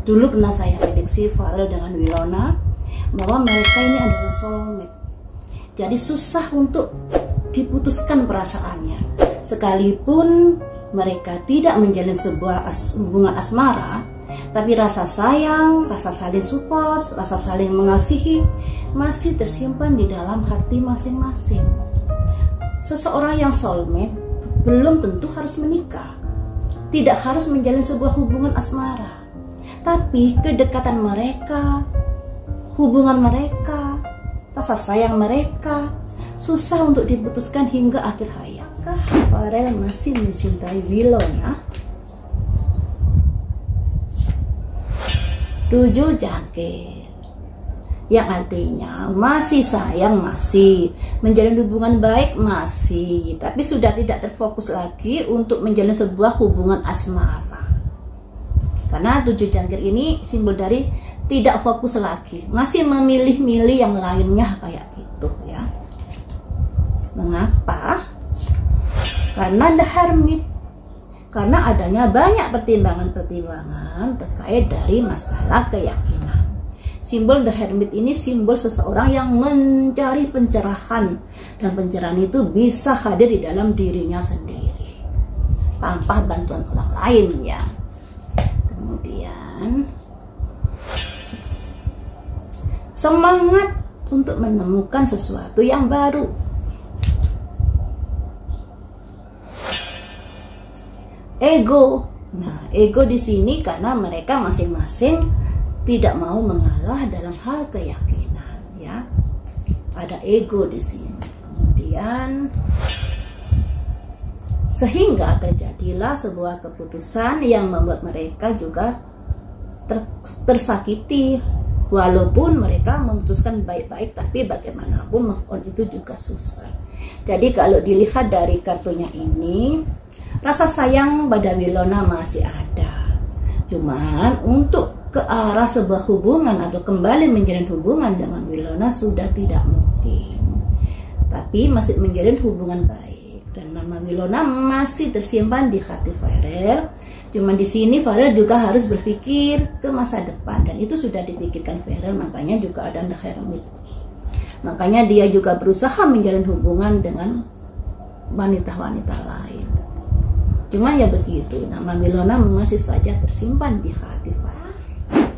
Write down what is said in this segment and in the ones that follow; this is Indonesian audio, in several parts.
Dulu pernah saya prediksi Farel dengan Wilona bahwa mereka ini adalah soulmate. Jadi susah untuk diputuskan perasaannya. Sekalipun mereka tidak menjalin sebuah hubungan asmara, tapi rasa sayang, rasa saling support, rasa saling mengasihi masih tersimpan di dalam hati masing-masing. Seseorang yang soulmate belum tentu harus menikah, tidak harus menjalin sebuah hubungan asmara, tapi kedekatan mereka, hubungan mereka, rasa sayang mereka susah untuk diputuskan hingga akhir hayat. Farel masih mencintai Wilona? 7 jangkir, yang artinya masih sayang, masih menjalin hubungan baik, masih, tapi sudah tidak terfokus lagi untuk menjalin sebuah hubungan asmara. Karena 7 jangkir ini simbol dari tidak fokus lagi, masih memilih-milih yang lainnya kayak gitu ya. Mengapa? Karena The Hermit, karena adanya banyak pertimbangan-pertimbangan terkait dari masalah keyakinan. Simbol The Hermit ini simbol seseorang yang mencari pencerahan, dan pencerahan itu bisa hadir di dalam dirinya sendiri tanpa bantuan orang lain ya. Kemudian semangat untuk menemukan sesuatu yang baru. Ego. Nah, ego di sini karena mereka masing-masing tidak mau mengalah dalam hal keyakinan, ya. Ada ego di sini. Kemudian sehingga terjadilah sebuah keputusan yang membuat mereka juga tersakiti. Walaupun mereka memutuskan baik-baik, tapi bagaimanapun move on itu juga susah. Jadi kalau dilihat dari kartunya ini, rasa sayang pada Wilona masih ada. Cuman untuk ke arah sebuah hubungan atau kembali menjalin hubungan dengan Wilona sudah tidak mungkin. Tapi masih menjalin hubungan baik. Dan nama Wilona masih tersimpan di hati Farel. Cuman di sini Farel juga harus berpikir ke masa depan. Dan itu sudah dipikirkan Farel, makanya juga ada The Hermit. Makanya dia juga berusaha menjalin hubungan dengan wanita-wanita lain. Cuma ya begitu, nama Wilona masih saja tersimpan di hati Farel.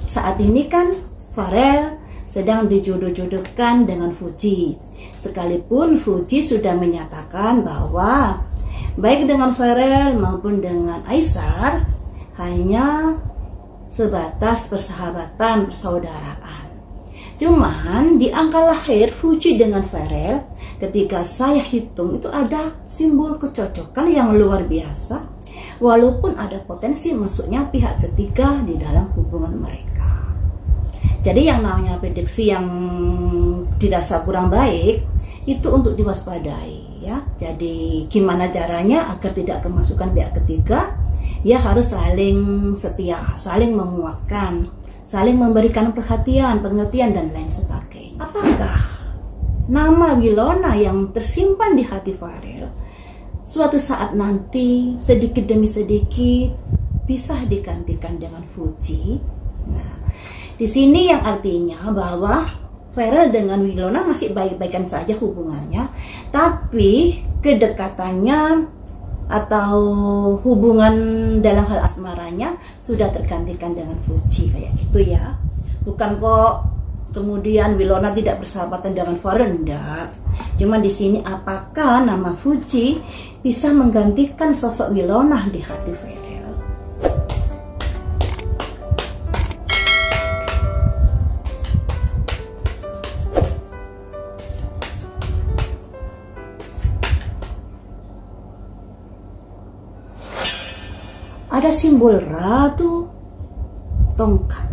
Saat ini kan Farel sedang dijodoh-jodohkan dengan Fuji. Sekalipun Fuji sudah menyatakan bahwa baik dengan Farel maupun dengan Aisar hanya sebatas persahabatan, persaudaraan. Cuman di angka lahir Fuji dengan Farel, ketika saya hitung itu ada simbol kecocokan yang luar biasa, walaupun ada potensi masuknya pihak ketiga di dalam hubungan mereka. Jadi yang namanya prediksi yang dirasa kurang baik itu untuk diwaspadai ya. Jadi gimana caranya agar tidak kemasukan pihak ketiga? Ya harus saling setia, saling menguatkan, saling memberikan perhatian, pengertian dan lain sebagainya. Apakah nama Wilona yang tersimpan di hati Farel suatu saat nanti sedikit demi sedikit bisa digantikan dengan Fuji? Nah, di sini yang artinya bahwa Farel dengan Wilona masih baik-baikan saja hubungannya, tapi kedekatannya atau hubungan dalam hal asmaranya sudah tergantikan dengan Fuji kayak gitu ya. Bukan kok kemudian Wilona tidak bersahabatan dengan Farel, enggak. Cuma di sini apakah nama Fuji bisa menggantikan sosok Wilona di hati Farel? Ada simbol Ratu Tongkat.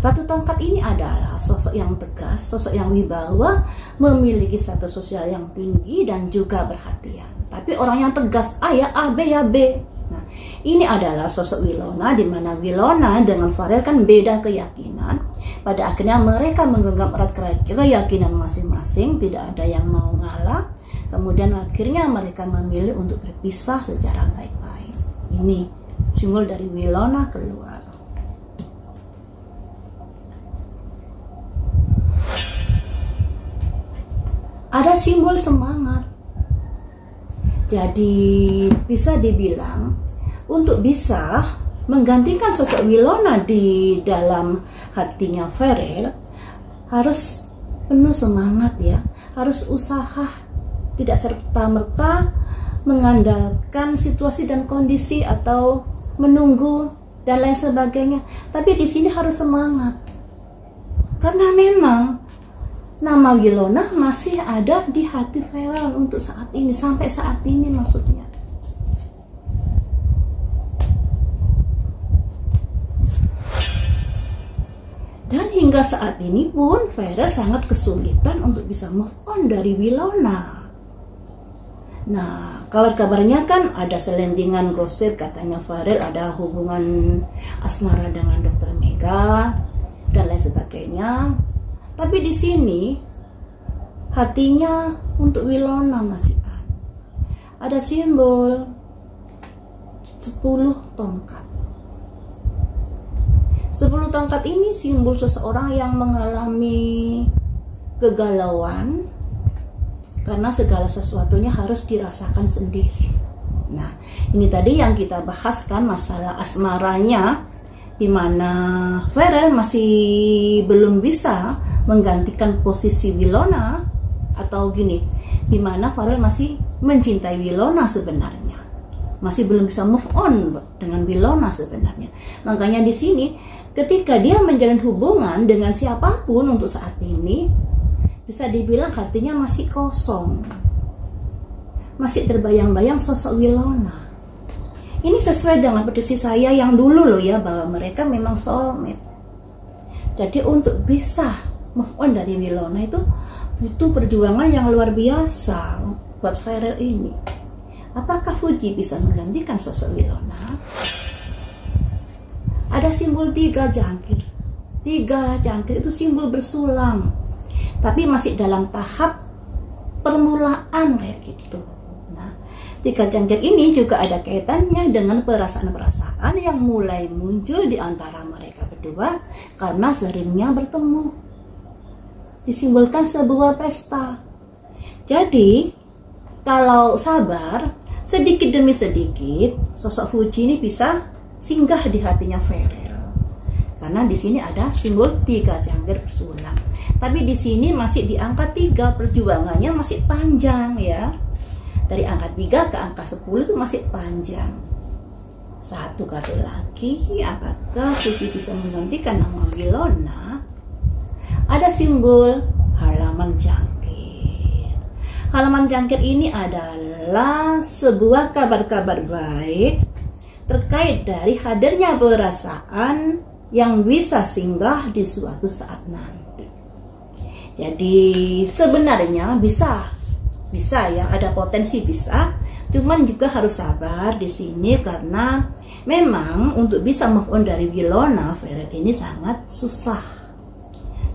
Ratu Tongkat ini adalah sosok yang tegas, sosok yang wibawa, memiliki status sosial yang tinggi dan juga perhatian. Tapi orang yang tegas, A ya A, B ya B. Nah, ini adalah sosok Wilona, di mana Wilona dengan Farel kan beda keyakinan. Pada akhirnya mereka menggenggam erat keyakinan masing-masing, tidak ada yang mau ngalah. Kemudian akhirnya mereka memilih untuk berpisah secara baik-baik. Ini simbol dari Wilona keluar. ada simbol semangat. Jadi bisa dibilang untuk bisa menggantikan sosok Wilona di dalam hatinya Farel harus penuh semangat ya, harus usaha, tidak serta-merta mengandalkan situasi dan kondisi atau menunggu dan lain sebagainya. Tapi di sini harus semangat. Karena memang nama Wilona masih ada di hati Farel untuk saat ini, sampai saat ini maksudnya. Dan hingga saat ini pun Farel sangat kesulitan untuk bisa move on dari Wilona. Nah, kabar-kabarnya kan ada selentingan gosip katanya Farel ada hubungan asmara dengan Dr. Mega dan lain sebagainya. Tapi di sini hatinya untuk Wilona masih ada simbol 10 tongkat. 10 tongkat ini simbol seseorang yang mengalami kegalauan karena segala sesuatunya harus dirasakan sendiri. Nah, ini tadi yang kita bahaskan masalah asmaranya, di mana Farel masih belum bisa menggantikan posisi Wilona, atau gini, di mana Farel masih mencintai Wilona sebenarnya, masih belum bisa move on dengan Wilona sebenarnya. Makanya di sini ketika dia menjalin hubungan dengan siapapun untuk saat ini, bisa dibilang hatinya masih kosong, masih terbayang-bayang sosok Wilona. Ini sesuai dengan prediksi saya yang dulu loh ya, bahwa mereka memang soulmate. Jadi untuk bisa move on dari Wilona itu butuh perjuangan yang luar biasa buat Farel ini. Apakah Fuji bisa menggantikan sosok Wilona? Ada simbol 3 jangkir. 3 jangkir itu simbol bersulang, tapi masih dalam tahap permulaan kayak gitu. Nah, 3 jangkir ini juga ada kaitannya dengan perasaan-perasaan yang mulai muncul di antara mereka berdua karena seringnya bertemu. Disimbolkan sebuah pesta. Jadi, kalau sabar, sedikit demi sedikit sosok Fuji ini bisa singgah di hatinya Farel. Karena di sini ada simbol 3 jangkir bersulang. Tapi di sini masih di angka 3, perjuangannya masih panjang ya. Dari angka 3 ke angka 10 itu masih panjang. Satu kartu lagi, apakah Fuji bisa menggantikan nama Wilona? Ada simbol halaman jangkir. Halaman jangkir ini adalah sebuah kabar-kabar baik terkait dari hadirnya perasaan yang bisa singgah di suatu saat nanti. Jadi sebenarnya bisa ya, ada potensi bisa, cuman juga harus sabar di sini karena memang untuk bisa move on dari Wilona, Farel ini sangat susah.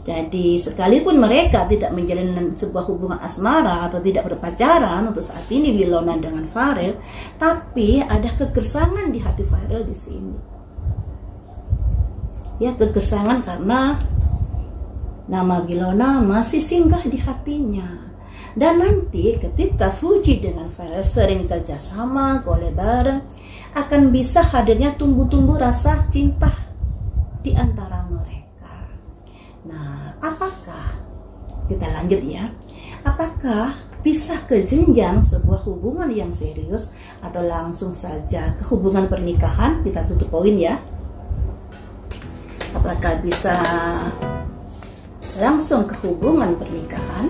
Jadi sekalipun mereka tidak menjalin sebuah hubungan asmara atau tidak berpacaran untuk saat ini Wilona dengan Farel, tapi ada kegersangan di hati Farel di sini. Ya, kegersangan karena nama Wilona masih singgah di hatinya. Dan nanti ketika Fuji dengan Farel sering kerjasama, collab bareng, akan bisa hadirnya tumbuh-tumbuh rasa cinta di antara mereka. Nah, apakah, kita lanjut ya, apakah bisa ke jenjang sebuah hubungan yang serius atau langsung saja ke hubungan pernikahan? Kita tutup poin ya. Apakah bisa langsung ke hubungan pernikahan?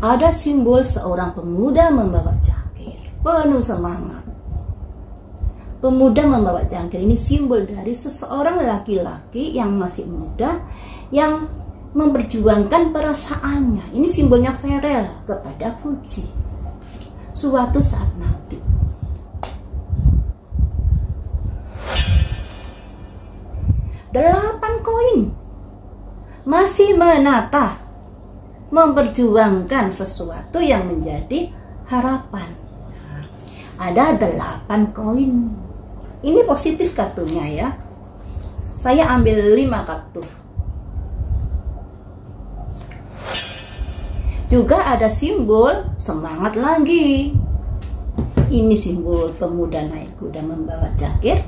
Ada simbol seorang pemuda membawa cangkir, penuh semangat. Pemuda membawa cangkir ini simbol dari seseorang laki-laki yang masih muda, yang memperjuangkan perasaannya. Ini simbolnya Farel kepada Fuji suatu saat nanti. Delapan koin masih menata, memperjuangkan sesuatu yang menjadi harapan. Ada 8 koin Ini positif kartunya ya. Saya ambil 5 kartu. Juga ada simbol semangat lagi. Ini simbol pemuda naik kuda membawa jangkir.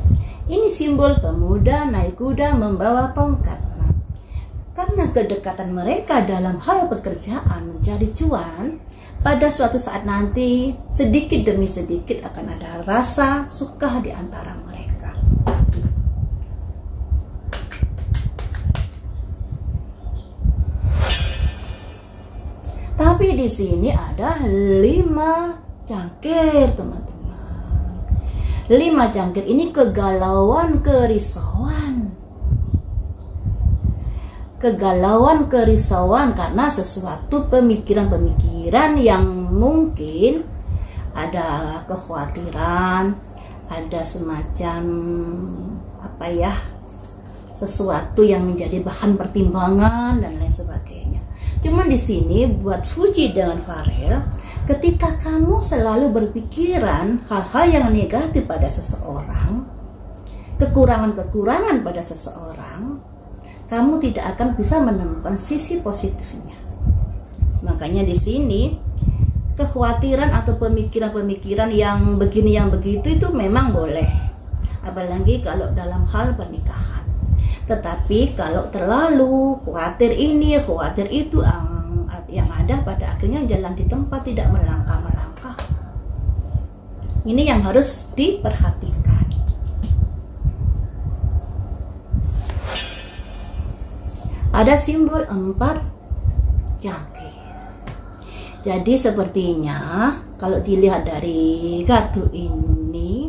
Ini simbol pemuda naik kuda membawa tongkat. Nah, karena kedekatan mereka dalam hal pekerjaan mencari cuan, pada suatu saat nanti sedikit demi sedikit akan ada rasa suka di antara mereka. Tapi di sini ada 5 cangkir, teman-teman. 5 cangkir ini kegalauan, kerisauan. Kegalauan, kerisauan karena sesuatu pemikiran-pemikiran yang mungkin ada kekhawatiran, ada semacam apa ya, sesuatu yang menjadi bahan pertimbangan dan lain sebagainya. Cuman di sini buat Fuji dengan Farel, ketika kamu selalu berpikiran hal-hal yang negatif pada seseorang, kekurangan-kekurangan pada seseorang, kamu tidak akan bisa menemukan sisi positifnya. Makanya di sini kekhawatiran atau pemikiran-pemikiran yang begini yang begitu itu memang boleh, apalagi kalau dalam hal pernikahan. Tetapi kalau terlalu khawatir ini, khawatir itu, yang ada pada akhirnya jalan di tempat, tidak melangkah-melangkah. Ini yang harus diperhatikan. Ada simbol 4 cangkir. Jadi sepertinya kalau dilihat dari kartu ini,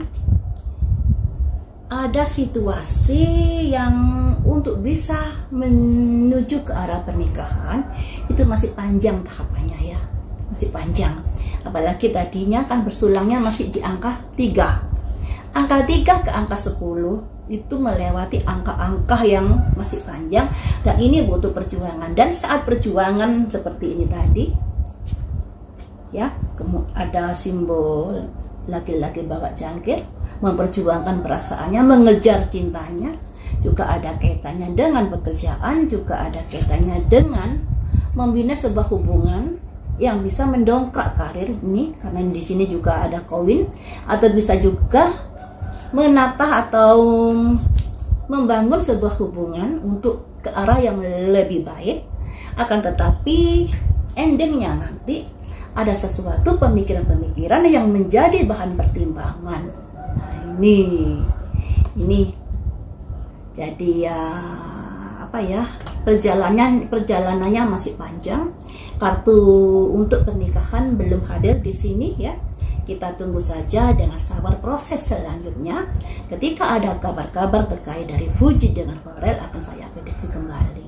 ada situasi yang untuk bisa menuju ke arah pernikahan itu masih panjang tahapannya ya, masih panjang. Apalagi tadinya kan bersulangnya masih di angka 3. Angka 3 ke angka 10 itu melewati angka-angka yang masih panjang, dan ini butuh perjuangan. Dan saat perjuangan seperti ini tadi ya, ada simbol laki-laki bawa jangkir memperjuangkan perasaannya, mengejar cintanya, juga ada kaitannya dengan pekerjaan, juga ada kaitannya dengan membina sebuah hubungan yang bisa mendongkrak karir ini, karena di sini juga ada koin, atau bisa juga menata atau membangun sebuah hubungan untuk ke arah yang lebih baik. Akan tetapi endingnya nanti ada sesuatu pemikiran-pemikiran yang menjadi bahan pertimbangan. Nah, ini jadi ya apa ya, perjalanannya masih panjang. Kartu untuk pernikahan belum hadir di sini ya. Kita tunggu saja dengan sabar proses selanjutnya. Ketika ada kabar-kabar terkait dari Fuji dengan Farel, akan saya prediksi kembali.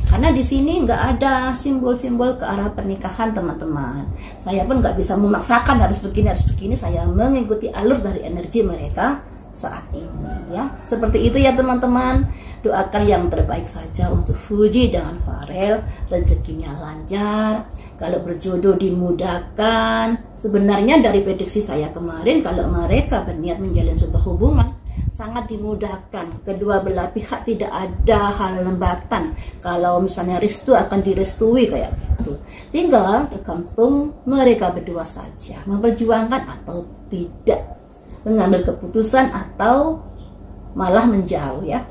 Karena di sini nggak ada simbol-simbol ke arah pernikahan, teman-teman. Saya pun nggak bisa memaksakan harus begini. Saya mengikuti alur dari energi mereka saat ini ya. Seperti itu ya teman-teman. Doakan yang terbaik saja untuk Fuji dengan Farel, rezekinya lancar, kalau berjodoh dimudahkan. Sebenarnya dari prediksi saya kemarin, kalau mereka berniat menjalin sebuah hubungan sangat dimudahkan. Kedua belah pihak tidak ada hambatan. Kalau misalnya restu akan direstui kayak gitu. Tinggal tergantung mereka berdua saja memperjuangkan atau tidak, mengambil keputusan atau malah menjauh ya.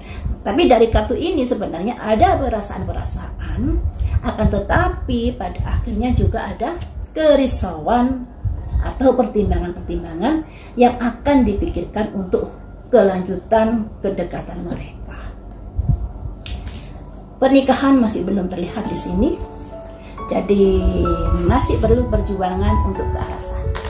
Tapi dari kartu ini sebenarnya ada perasaan-perasaan, akan tetapi pada akhirnya juga ada kerisauan atau pertimbangan-pertimbangan yang akan dipikirkan untuk kelanjutan kedekatan mereka. Pernikahan masih belum terlihat di sini, jadi masih perlu perjuangan untuk ke arah sana.